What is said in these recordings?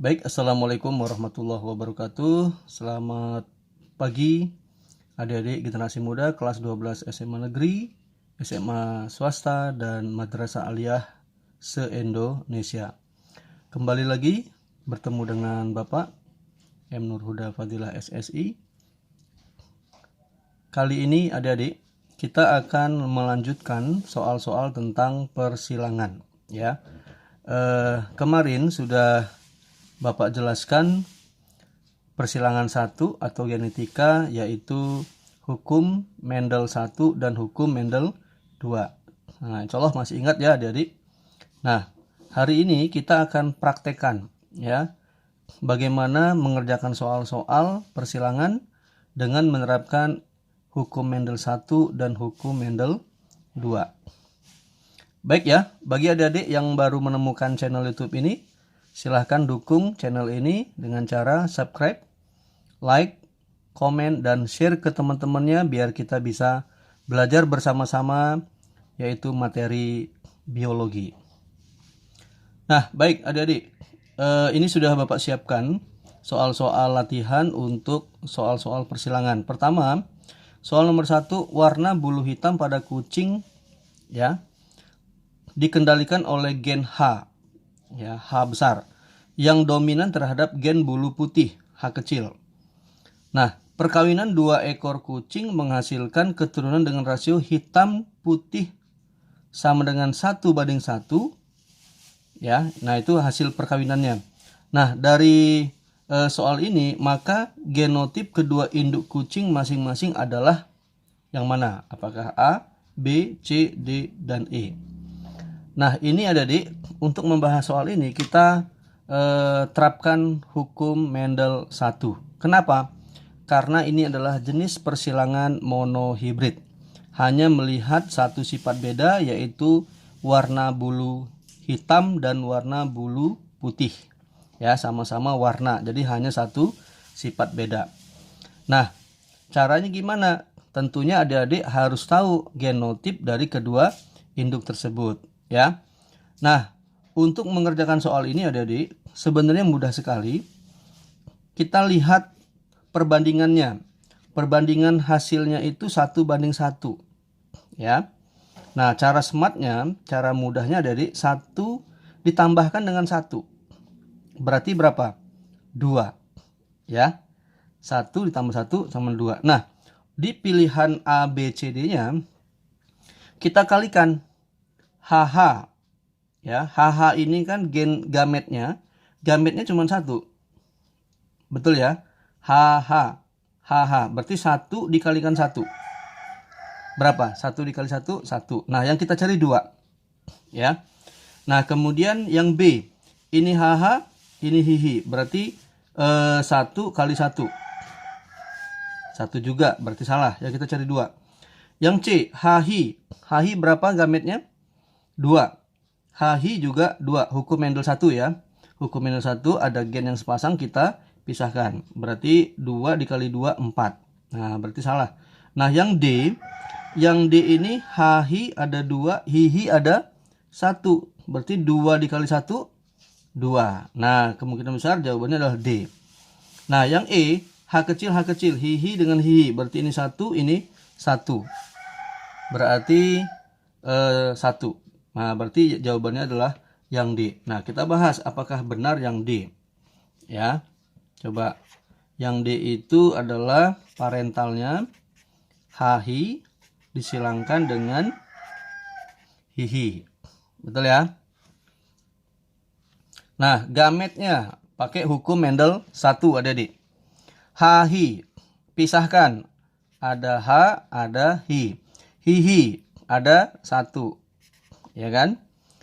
Baik, Assalamualaikum warahmatullahi wabarakatuh. Selamat pagi adik-adik generasi muda kelas 12 SMA Negeri, SMA Swasta, dan Madrasah Aliyah se-Indonesia. Kembali lagi bertemu dengan Bapak M. Nur Huda Fadilah SSI. Kali ini adik-adik kita akan melanjutkan soal-soal tentang persilangan ya. Kemarin sudah Bapak jelaskan persilangan 1 atau genetika, yaitu hukum Mendel 1 dan hukum Mendel 2. Nah, insya Allah masih ingat ya adik-adik. Nah, hari ini kita akan praktekkan ya bagaimana mengerjakan soal-soal persilangan dengan menerapkan hukum Mendel 1 dan hukum Mendel 2. Baik ya, bagi adik-adik yang baru menemukan channel YouTube ini, silahkan dukung channel ini dengan cara subscribe, like, komen, dan share ke teman-temannya biar kita bisa belajar bersama-sama yaitu materi biologi. Nah, baik adik-adik, ini sudah Bapak siapkan soal-soal latihan untuk soal-soal persilangan. Pertama, soal nomor 1, warna bulu hitam pada kucing ya dikendalikan oleh gen H. Ya, H besar yang dominan terhadap gen bulu putih H kecil. Nah, perkawinan 2 ekor kucing menghasilkan keturunan dengan rasio hitam putih sama dengan 1:1 ya. Nah, itu hasil perkawinannya. Nah, dari soal ini maka genotip kedua induk kucing masing-masing adalah yang mana? Apakah A, B, C, D, dan E? Nah, ini adik-adik, untuk membahas soal ini kita terapkan hukum Mendel 1. Kenapa? Karena ini adalah jenis persilangan monohibrid. Hanya melihat satu sifat beda, yaitu warna bulu hitam dan warna bulu putih. Ya, sama-sama warna. Jadi hanya satu sifat beda. Nah, caranya gimana? Tentunya adik-adik harus tahu genotip dari kedua induk tersebut. Ya, nah untuk mengerjakan soal ini adik-adik sebenarnya mudah sekali. Kita lihat perbandingannya. Perbandingan hasilnya itu 1:1 ya. Nah, cara smartnya, cara mudahnya adik-adik 1 ditambahkan dengan 1 berarti berapa? 2 ya. 1 ditambah 1 sama 2. Nah, di pilihan A, B, C, D nya kita kalikan HH ya. HH ini kan gen gametnya cuma 1, betul ya. HH berarti 1 dikalikan 1 berapa? 1 dikali 1 1. Nah, yang kita cari 2 ya. Nah, kemudian yang B ini HH ini hihi berarti 1 kali 1 1 juga berarti salah ya, kita cari 2. Yang C hahi berapa gametnya? 2. Hahi juga 2. Hukum Mendel 1 ya. Hukum Mendel 1 ada gen yang sepasang, kita pisahkan. Berarti 2 dikali 2 4. Nah, berarti salah. Nah, yang D ini hahi ada 2, hihi ada 1. Berarti 2 dikali 1 2. Nah, kemungkinan besar jawabannya adalah D. Nah, yang E H kecil, hihi dengan hihi. Berarti ini 1, ini 1. Berarti 1. Nah, berarti jawabannya adalah yang D. Nah, kita bahas apakah benar yang D. Ya. Coba. Yang D itu adalah parentalnya hahi disilangkan dengan hihi. Betul ya? Nah, gametnya pakai hukum Mendel 1 adik-adik. Hahi pisahkan. Ada H, ada hi. Hihi ada 1. Ya kan?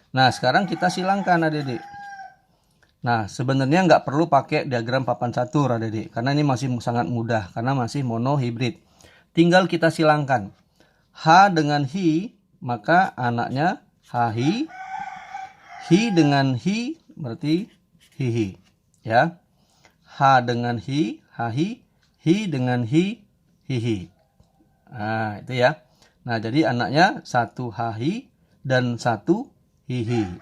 Nah, sekarang kita silangkan adik-adik. Nah, sebenarnya nggak perlu pakai diagram papan catur adik-adik, karena ini masih sangat mudah, karena masih monohibrid. Tinggal kita silangkan. H dengan hi, maka anaknya hahi. Hi dengan hi, berarti hihi. Ya. H dengan hi, hahi. Hi dengan hi, hihi. Nah, itu ya. Nah, jadi anaknya 1 hahi dan 1 hihi.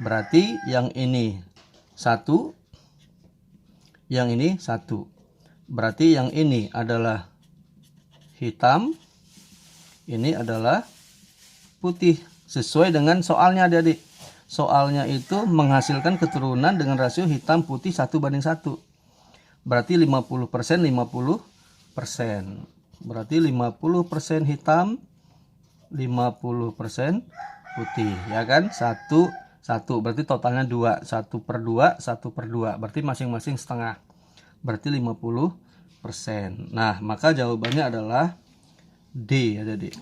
Berarti yang ini 1, yang ini 1. Berarti yang ini adalah hitam, ini adalah putih. Sesuai dengan soalnya adik-adik. Soalnya itu menghasilkan keturunan dengan rasio hitam putih 1:1. Berarti 50%, 50%. Berarti 50% hitam, 50% putih, ya kan? 1, 1. Berarti totalnya 2. 1/2, 1/2. Berarti masing-masing setengah. Berarti 50%. Nah, maka jawabannya adalah D, adik-adik.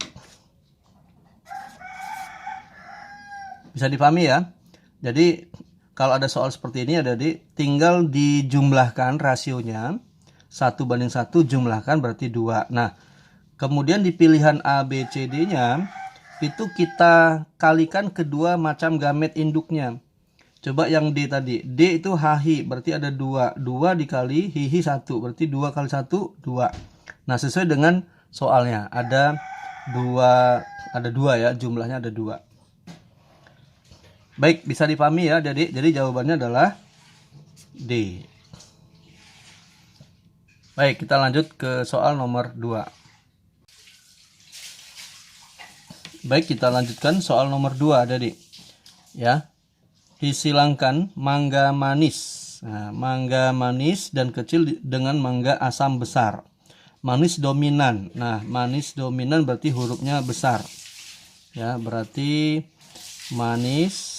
Bisa dipahami ya? Jadi kalau ada soal seperti ini adik-adik, tinggal dijumlahkan rasionya 1:1, jumlahkan berarti 2. Nah, kemudian di pilihan A, B, C, D-nya itu kita kalikan kedua macam gamet induknya. Coba yang D tadi, D itu HI, berarti ada 2. 2 dikali HI 1, berarti 2 kali 1, 2. Nah, sesuai dengan soalnya, ada 2 ya, jumlahnya ada 2. Baik, bisa dipahami ya, jadi jawabannya adalah D. Baik, kita lanjut ke soal nomor 2. Baik, kita lanjutkan soal nomor 2, adik. Ya. Disilangkan mangga manis. Nah, mangga manis dan kecil dengan mangga asam besar. Manis dominan. Nah, manis dominan berarti hurufnya besar. Ya, berarti manis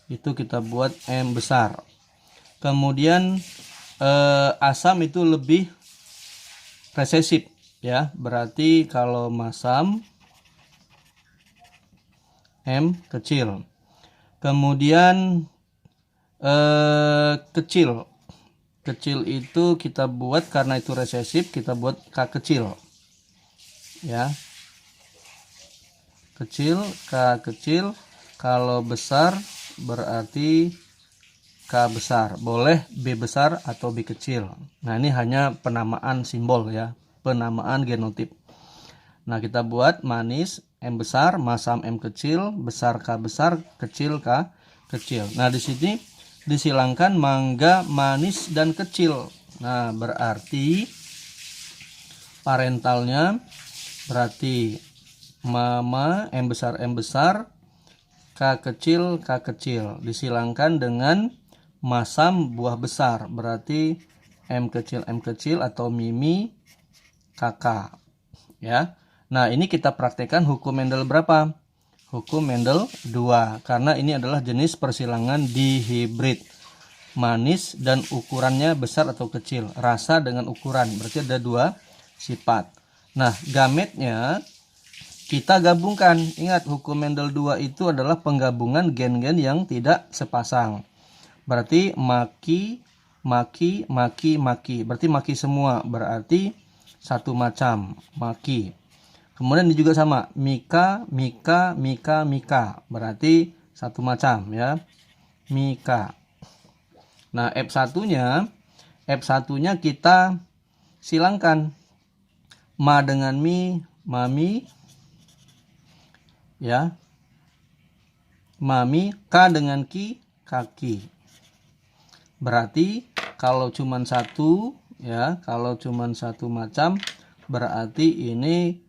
itu kita buat M besar. Kemudian asam itu lebih resesif, ya. Berarti kalau masam M kecil. Kemudian kecil itu kita buat, karena itu resesif, kita buat K kecil, ya. Kecil, K kecil. Kalau besar berarti K besar. Boleh B besar atau B kecil. Nah, ini hanya penamaan simbol ya, penamaan genotip. Nah, kita buat manis M besar, masam M kecil, besar K besar, kecil K kecil. Nah, di sini disilangkan mangga manis dan kecil. Nah, berarti parentalnya berarti mama M besar, K kecil disilangkan dengan masam buah besar, berarti M kecil atau Mimi kakak, ya. Nah, ini kita praktekkan hukum Mendel berapa? Hukum Mendel 2, karena ini adalah jenis persilangan dihibrid. Manis dan ukurannya besar atau kecil, rasa dengan ukuran, berarti ada 2 sifat. Nah, gametnya kita gabungkan. Ingat, hukum Mendel 2 itu adalah penggabungan gen-gen yang tidak sepasang. Berarti maki. Berarti maki semua. Berarti satu macam, maki. Kemudian ini juga sama, mika. Berarti satu macam ya, mika. Nah, F1-nya kita silangkan. Ma dengan mi, mami. Ya, mami. K dengan ki, kaki. Berarti kalau cuman satu ya, kalau cuman satu macam, berarti ini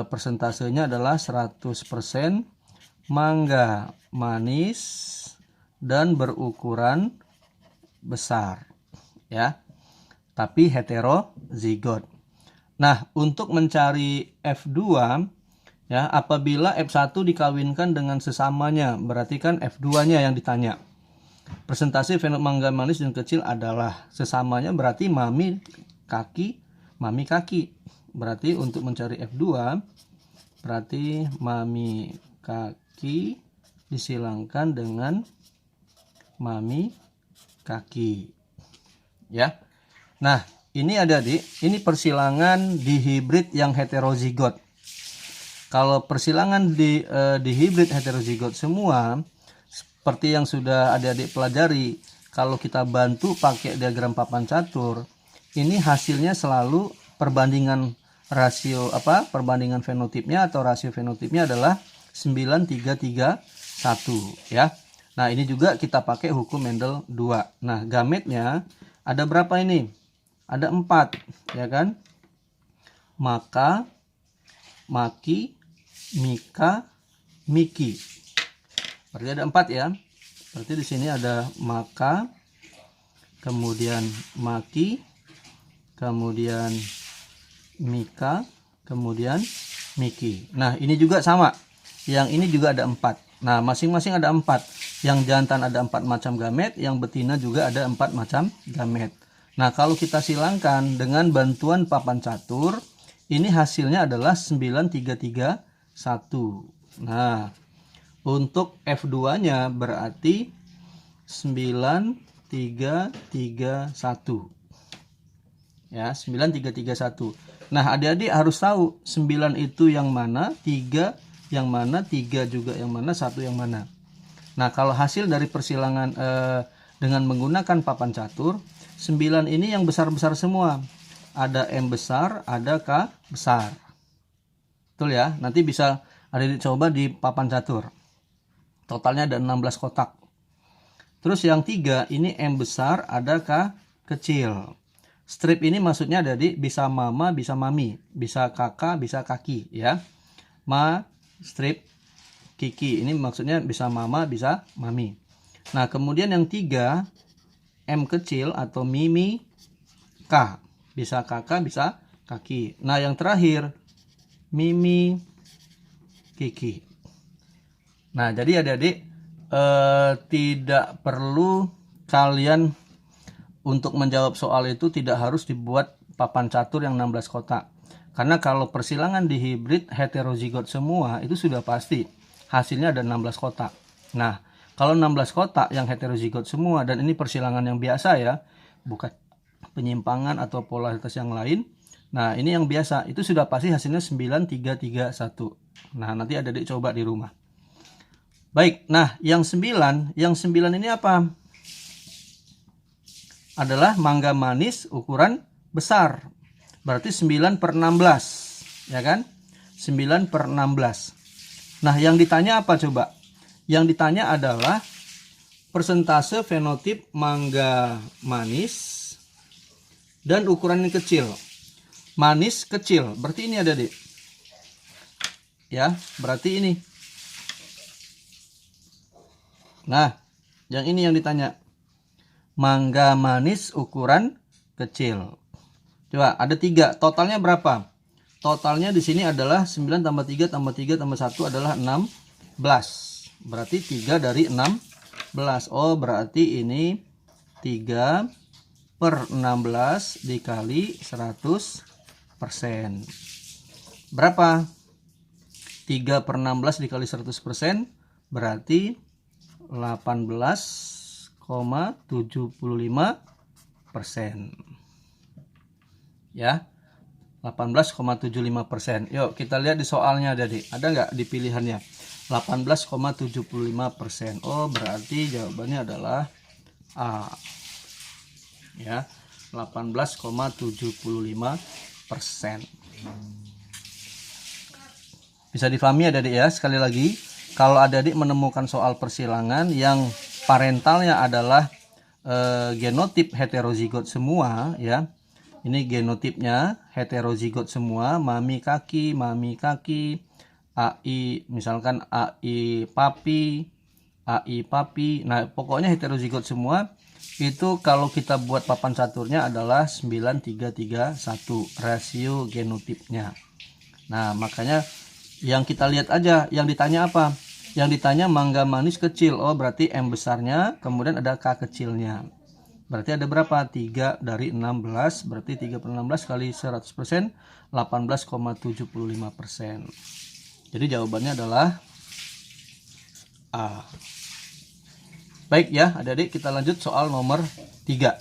persentasenya adalah 100% mangga manis dan berukuran besar ya, tapi heterozigot. Nah, untuk mencari F2 ya, apabila F1 dikawinkan dengan sesamanya, berarti kan F2-nya yang ditanya. Presentasi fenot mangga manis dan kecil adalah sesamanya, berarti mami kaki. Berarti untuk mencari F2, berarti mami kaki disilangkan dengan mami kaki. Ya. Nah, ini adik-adik, ini persilangan dihibrid yang heterozigot. Kalau persilangan di hibrid heterozigot semua, seperti yang sudah adik-adik pelajari, kalau kita bantu pakai diagram papan catur, ini hasilnya selalu perbandingan rasio perbandingan fenotipnya atau rasio fenotipnya adalah 9:3:1 ya. Nah, ini juga kita pakai hukum Mendel 2. Nah, gametnya Ada berapa ini? Ada 4, ya kan? Maka, maki, mika, miki. Berarti ada 4 ya. Berarti di sini ada maka, kemudian maki, kemudian mika, kemudian miki. Nah, ini juga sama. Yang ini juga ada 4. Nah, masing-masing ada 4. Yang jantan ada 4 macam gamet, yang betina juga ada 4 macam gamet. Nah, kalau kita silangkan dengan bantuan papan catur, ini hasilnya adalah 9331. Nah, untuk F2-nya berarti 9331. Ya, 9331. Nah, adik-adik harus tahu 9 itu yang mana, 3 yang mana, 3 juga yang mana, 1 yang mana. Nah, kalau hasil dari persilangan dengan menggunakan papan catur, 9 ini yang besar-besar semua. Ada M besar, ada K besar. Betul ya? Nanti bisa adik-adik coba di papan catur. Totalnya ada 16 kotak. Terus yang 3 ini M besar, ada K kecil. Strip ini maksudnya adik-adik bisa mama, bisa mami, bisa kakak, bisa kaki ya. Ma strip kiki ini maksudnya bisa mama, bisa mami. Nah, kemudian yang 3 M kecil atau mimi K, bisa kakak, bisa kaki. Nah, yang terakhir mimi kiki. Nah, jadi adik-adik tidak perlu kalian untuk menjawab soal itu tidak harus dibuat papan catur yang 16 kotak. Karena kalau persilangan di hibrid heterozigot semua itu sudah pasti hasilnya ada 16 kotak. Nah, kalau 16 kotak yang heterozigot semua dan ini persilangan yang biasa ya, bukan penyimpangan atau polaritas yang lain. Nah, ini yang biasa, itu sudah pasti hasilnya 9331. Nah, nanti adik-adik coba di rumah. Baik, nah yang 9 ini apa? Adalah mangga manis ukuran besar. Berarti 9/16, ya kan? 9/16. Nah, yang ditanya apa coba? Yang ditanya adalah persentase fenotip mangga manis dan ukurannya kecil. Manis kecil, berarti ini ada deh. Ya, berarti ini. Nah, yang ini yang ditanya. Mangga manis ukuran kecil. Coba, ada 3. Totalnya berapa? Totalnya di sini adalah 9 tambah 3 tambah 3 tambah 1 adalah 16. Berarti 3 dari 16. Oh, berarti ini 3/16 dikali 100%. Berapa? 3/16 dikali 100% berarti 18,75%. Ya, 18,75%. Yuk kita lihat di soalnya jadi ada nggak di pilihannya 18,75%. Oh, berarti jawabannya adalah A. Ya, 18,75%. Bisa difahami adik-adik ya. Sekali lagi, kalau adik-adik menemukan soal persilangan yang parentalnya adalah genotip heterozigot semua ya. Ini genotipnya heterozigot semua, mami kaki, AI misalkan AI papi. Nah, pokoknya heterozigot semua. Itu kalau kita buat papan caturnya adalah 9331 rasio genotipnya. Nah, makanya yang kita lihat aja, yang ditanya apa? Yang ditanya mangga manis kecil. Oh, berarti M besarnya, kemudian ada K kecilnya. Berarti ada berapa? 3 dari 16, berarti 3/16 kali 100%, 18,75%. Jadi jawabannya adalah A. Baik ya, adik-adik, kita lanjut soal nomor 3.